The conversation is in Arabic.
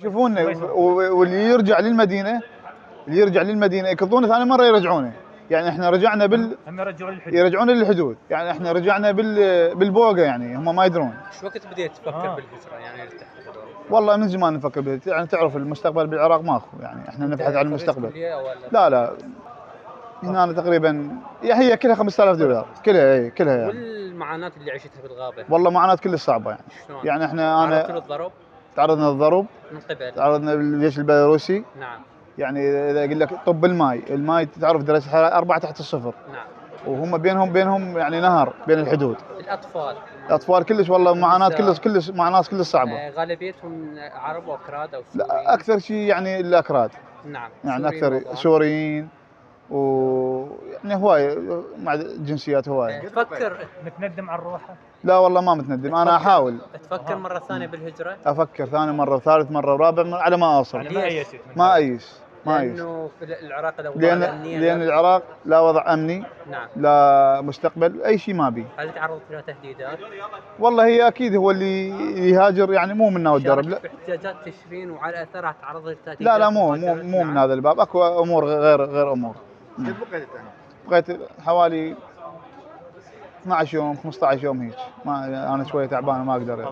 يشوفونا واللي يرجع للمدينه، يقضونه ثاني مره يرجعونه. يعني احنا رجعنا هم يرجعون للحدود، يعني احنا رجعنا بالبوقه، يعني هم ما يدرون. ايش وقت بديت تفكر بالهجره يعني والله من زمان نفكر يعني تعرف المستقبل بالعراق ماخو، يعني احنا نبحث عن المستقبل. لا هنا تقريبا هي كلها $5000 كلها يعني. والمعاناه اللي عشتها بالغابه والله معاناه كلش صعبه يعني. شلون؟ يعني انا تعرضنا للضرب من قبل، تعرضنا للجيش البيلاروسي. نعم. يعني اذا اقول لك طب الماي تعرف درجه الحراره 4 تحت الصفر. نعم. وهم بينهم يعني نهر بين الحدود. الاطفال كلش والله معاناه كلش معاناه كلش صعبه. غالبيتهم عرب واكراد او سوريين؟ لا اكثر شيء يعني الاكراد. نعم. يعني اكثر سوريين ويعني هواي مع جنسيات هواي. تفكر متندم على الروحه؟ لا والله ما متندم، انا احاول. تفكر مره ثانيه بالهجره؟ افكر ثاني مره وثالث مره ورابع على ما اوصل. ما ايس. لانه في العراق لان العراق لا وضع امني. نعم. لا مستقبل، اي شيء ما بي. هل تعرضت لها تهديدات؟ والله هي اكيد هو اللي يهاجر يعني مو منا والدرب. لا احتجاجات تشرين وعلى اثرها تعرض للتهديدات. لا مو من هذا الباب، اكو امور غير امور. كيف بقيت انت؟ بقيت حوالي 12 يوم 15 يوم هيك. ما انا شويه تعبان ما اقدر.